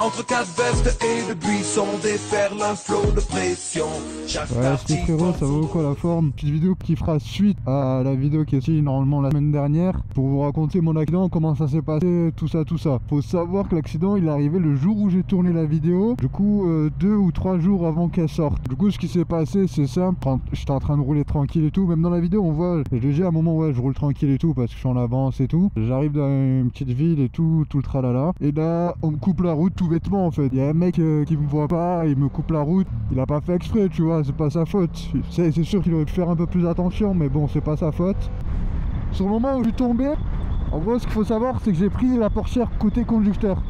Entre quatre vestes et le buisson déferle un flot de pression. Chaque Ouais, partie c'était frérot, ça vaut quoi la forme? Petite vidéo qui fera suite à la vidéo qui est sortie normalement la semaine dernière pour vous raconter mon accident, comment ça s'est passé, tout ça. Faut savoir que l'accident il est arrivé le jour où j'ai tourné la vidéo, du coup 2 ou 3 jours avant qu'elle sorte. Du coup ce qui s'est passé c'est simple, j'étais en train de rouler tranquille et tout, même dans la vidéo on voit, je le dis à un moment ouais je roule tranquille et tout parce que je suis en avance et tout. J'arrive dans une petite ville et tout le tralala, et là on me coupe la route tout bêtement en fait. Il y a un mec qui me voit pas, il me coupe la route, il a pas fait exprès tu vois, c'est pas sa faute. C'est sûr qu'il aurait pu faire un peu plus attention, mais bon, c'est pas sa faute. Sur le moment où je suis tombé, en gros, ce qu'il faut savoir, c'est que j'ai pris la portière côté conducteur.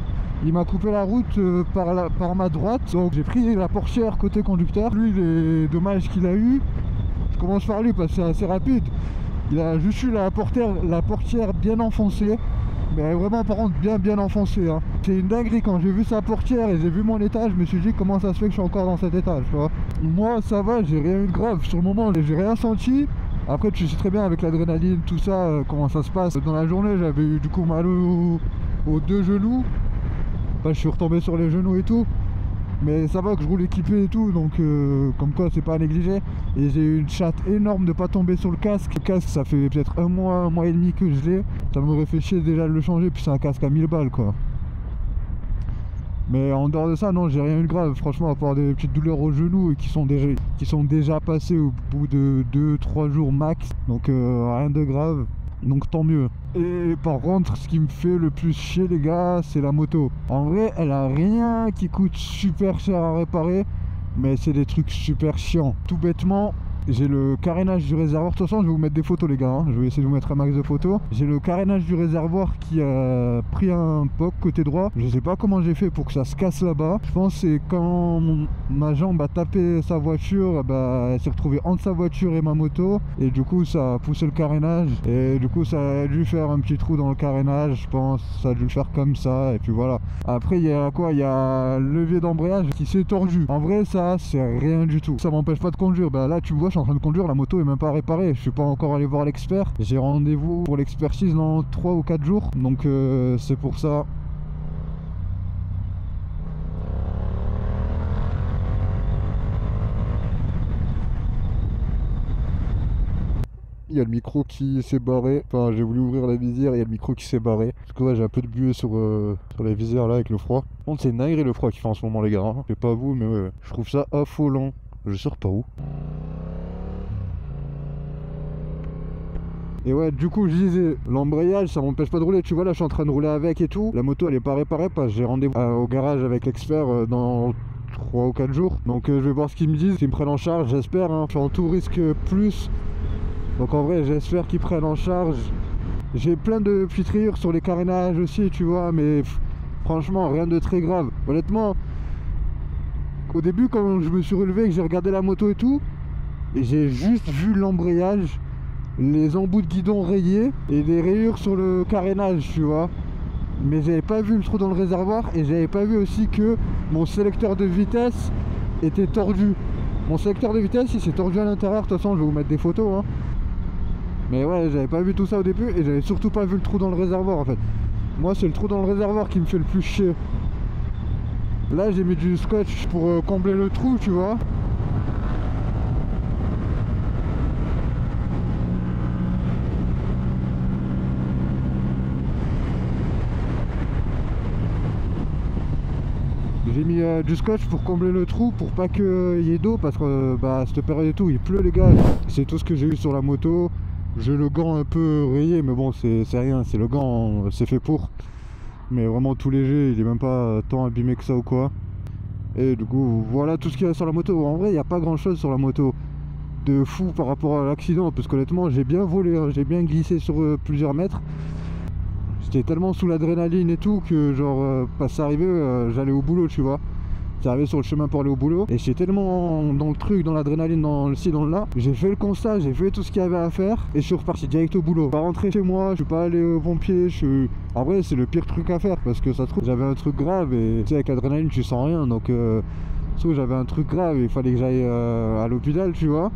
Il m'a coupé la route par ma droite, donc j'ai pris la portière côté conducteur. Lui, les dommages qu'il a eu, je commence par lui parce que c'est assez rapide. Il a juste eu la portière bien enfoncée. Mais vraiment par contre bien enfoncé hein. C'est une dinguerie, quand j'ai vu sa portière et j'ai vu mon état, je me suis dit comment ça se fait que je suis encore dans cet état, tu vois. Moi ça va, j'ai rien eu de grave, sur le moment j'ai rien senti. Après tu sais très bien avec l'adrénaline, tout ça, comment ça se passe. Dans la journée j'avais eu du coup mal aux deux genoux. Enfin, je suis retombé sur les genoux et tout. Mais ça va que je roule équipé et tout, donc comme quoi c'est pas à négliger. Et j'ai eu une chatte énorme de pas tomber sur le casque. Le casque ça fait peut-être un mois et demi que je l'ai. Ça m'aurait fait chier déjà de le changer, puis c'est un casque à 1000 balles quoi. Mais en dehors de ça non, j'ai rien eu de grave, franchement, à part des petites douleurs aux genoux qui sont déjà passées au bout de 2-3 jours max. Donc rien de grave. Donc tant mieux. Et par contre ce qui me fait le plus chier les gars, c'est la moto. En vrai elle a rien qui coûte super cher à réparer, mais c'est des trucs super chiants. Tout bêtement, j'ai le carénage du réservoir. De toute façon je vais vous mettre des photos les gars hein. Je vais essayer de vous mettre un max de photos. J'ai le carénage du réservoir qui a pris un poc côté droit. Je sais pas comment j'ai fait pour que ça se casse là-bas. Je pense que c'est quand ma jambe a tapé sa voiture, bah, elle s'est retrouvée entre sa voiture et ma moto, et du coup ça a poussé le carénage, et du coup ça a dû faire un petit trou dans le carénage, je pense. Ça a dû le faire comme ça, et puis voilà. Après il y a quoi, il y a le levier d'embrayage qui s'est tordu. En vrai ça c'est rien du tout, ça m'empêche pas de conduire. Bah là tu me vois, je suis en train de conduire, la moto est même pas réparée. Je suis pas encore allé voir l'expert, j'ai rendez-vous pour l'expertise dans 3 ou 4 jours, donc c'est pour ça. Il y a le micro qui s'est barré, enfin j'ai voulu ouvrir la visière et il y a le micro qui s'est barré. Parce que ouais, j'ai un peu de buée sur la visière là avec le froid. Par contre c'est une dinguerie le froid qu'il fait en ce moment les gars hein. Je sais pas vous mais ouais, je trouve ça affolant. Je sors par où? Et ouais, du coup je disais, l'embrayage ça m'empêche pas de rouler, tu vois là je suis en train de rouler avec et tout. La moto elle est pas réparée parce que j'ai rendez-vous au garage avec l'expert dans 3 ou 4 jours. Donc je vais voir ce qu'ils me disent, s'ils me prennent en charge, j'espère hein. Je suis en tout risque plus. Donc en vrai j'espère qu'ils prennent en charge. J'ai plein de petites rayures sur les carénages aussi tu vois, mais franchement rien de très grave. Honnêtement, au début quand je me suis relevé et que j'ai regardé la moto et tout, et j'ai juste vu l'embrayage, les embouts de guidon rayés et des rayures sur le carénage tu vois. Mais j'avais pas vu le trou dans le réservoir, et j'avais pas vu aussi que mon sélecteur de vitesse était tordu. Mon sélecteur de vitesse il s'est tordu à l'intérieur, de toute façon je vais vous mettre des photos hein. Mais ouais, j'avais pas vu tout ça au début, et j'avais surtout pas vu le trou dans le réservoir en fait. Moi c'est le trou dans le réservoir qui me fait le plus chier. Là j'ai mis du scotch pour combler le trou tu vois. J'ai mis du scotch pour combler le trou, pour pas qu'il y ait d'eau, parce que bah cette période et tout il pleut les gars. C'est tout ce que j'ai eu sur la moto. J'ai le gant un peu rayé, mais bon c'est rien, c'est le gant, c'est fait pour. Mais vraiment tout léger, il est même pas tant abîmé que ça ou quoi. Et du coup voilà tout ce qu'il y a sur la moto. En vrai il n'y a pas grand chose sur la moto de fou par rapport à l'accident, parce qu'honnêtement j'ai bien volé hein. J'ai bien glissé sur plusieurs mètres. J'étais tellement sous l'adrénaline et tout que genre pas ça arrivait, j'allais au boulot tu vois. J'arrivais sur le chemin pour aller au boulot, et j'étais tellement dans le truc, dans l'adrénaline, dans le ci, dans le là. J'ai fait le constat, j'ai fait tout ce qu'il y avait à faire, et je suis reparti direct au boulot. Pas rentré chez moi, je suis pas allé aux pompiers, en vrai c'est le pire truc à faire, parce que ça se trouve j'avais un truc grave, et tu sais avec l'adrénaline tu sens rien, donc sauf j'avais un truc grave et il fallait que j'aille à l'hôpital tu vois.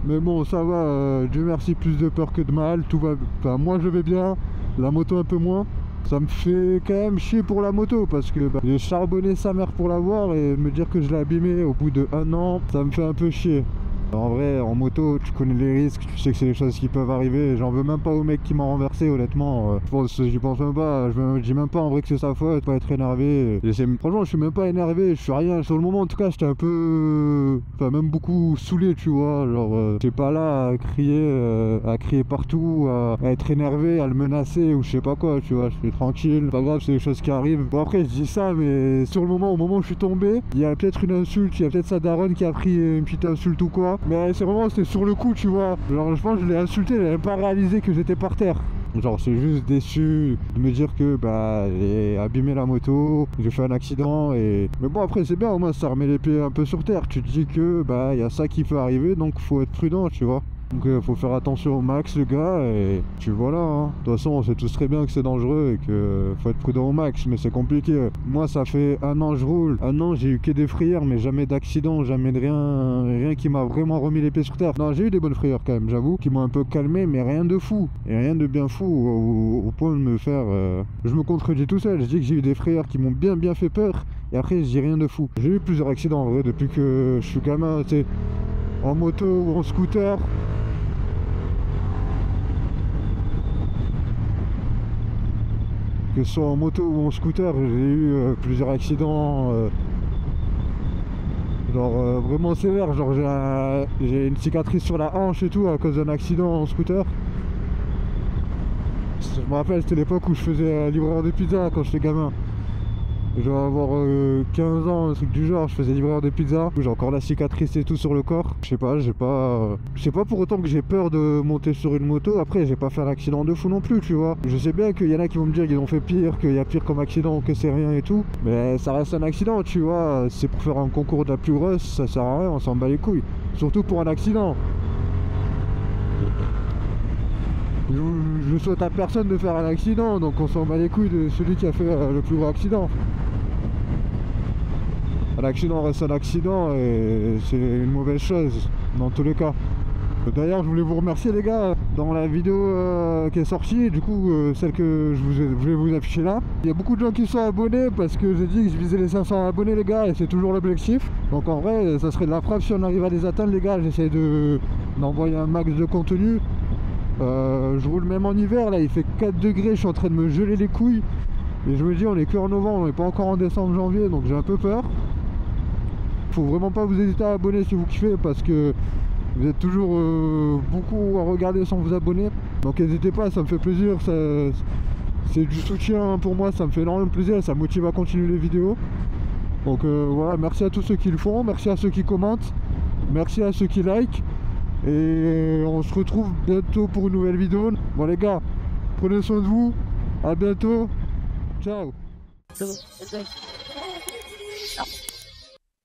Mais bon ça va, Dieu merci, plus de peur que de mal, tout va, enfin moi je vais bien, la moto un peu moins. ça me fait quand même chier pour la moto parce que j'ai charbonné sa mère pour l'avoir et me dire que je l'ai abîmé au bout de 1 an, ça me fait un peu chier. En vrai, en moto, tu connais les risques, tu sais que c'est des choses qui peuvent arriver. J'en veux même pas au mec qui m'a renversé, honnêtement. J'y pense même pas. Je me dis même pas en vrai que c'est sa faute, pas être énervé. Franchement, je suis même pas énervé, je suis rien. Sur le moment, en tout cas, j'étais un peu. Enfin, même beaucoup saoulé, tu vois. Genre, j'étais pas là à crier partout, à être énervé, à le menacer ou je sais pas quoi, tu vois. Je suis tranquille, pas grave, c'est des choses qui arrivent. Bon, après, je dis ça, mais sur le moment, au moment où je suis tombé, il y a peut-être une insulte, il y a peut-être sa daronne qui a pris une petite insulte ou quoi. Mais c'était sur le coup, tu vois. Genre, je pense que je l'ai insulté, elle n'avait pas réalisé que j'étais par terre. Genre, c'est juste déçu de me dire que j'ai abîmé la moto, j'ai fait un accident et. Mais bon, après, c'est bien, au moins ça remet les pieds un peu sur terre. Tu te dis que il y a ça qui peut arriver, donc faut être prudent, tu vois. Donc faut faire attention au max, le gars, et tu vois là, hein. De toute façon, on sait tous très bien que c'est dangereux et que faut être prudent au max, mais c'est compliqué. Moi, ça fait 1 an je roule, 1 an j'ai eu que des frayeurs, mais jamais d'accident, jamais de rien qui m'a vraiment remis les pieds sur terre. Non, j'ai eu des bonnes frayeurs quand même, j'avoue, qui m'ont un peu calmé, mais rien de fou, et rien de bien fou, au point de me faire... Je me contredis tout seul, je dis que j'ai eu des frayeurs qui m'ont bien fait peur, et après je dis rien de fou. J'ai eu plusieurs accidents en vrai, depuis que je suis gamin, tu sais, en moto ou en scooter. Que ce soit en moto ou en scooter, j'ai eu plusieurs accidents vraiment sévères. Genre j'ai une cicatrice sur la hanche et tout à cause d'un accident en scooter. Je me rappelle, c'était l'époque où je faisais livreur de pizza quand j'étais gamin. Je dois avoir 15 ans, un truc du genre, je faisais livreur de pizza. J'ai encore la cicatrice et tout sur le corps. Je sais pas pour autant que j'ai peur de monter sur une moto. Après, j'ai pas fait un accident de fou non plus, tu vois. Je sais bien qu'il y en a qui vont me dire qu'ils ont fait pire, qu'il y a pire comme accident, que c'est rien et tout. Mais ça reste un accident, tu vois. C'est pour faire un concours de la plus grosse, ça sert à rien, on s'en bat les couilles. Surtout pour un accident. Je souhaite à personne de faire un accident, donc on s'en bat les couilles de celui qui a fait le plus gros accident. Un accident reste un accident et c'est une mauvaise chose dans tous les cas. D'ailleurs, je voulais vous remercier les gars, dans la vidéo qui est sortie, du coup celle que je voulais vous afficher là. Il y a beaucoup de gens qui sont abonnés parce que j'ai dit que je visais les 500 abonnés les gars et c'est toujours l'objectif. Donc en vrai, ça serait de la frappe si on arrive à les atteindre les gars. J'essaie d'envoyer un max de contenu. Je roule même en hiver, là il fait 4 degrés, je suis en train de me geler les couilles. Et je me dis on est que en novembre, on n'est pas encore en décembre, janvier, donc j'ai un peu peur. Faut vraiment pas vous hésiter à abonner si vous kiffez parce que vous êtes toujours beaucoup à regarder sans vous abonner. Donc n'hésitez pas, ça me fait plaisir, c'est du soutien pour moi, ça me fait énormément plaisir, ça me motive à continuer les vidéos. Donc voilà, merci à tous ceux qui le font, merci à ceux qui commentent, merci à ceux qui like. Et on se retrouve bientôt pour une nouvelle vidéo. Bon les gars, prenez soin de vous, à bientôt, ciao.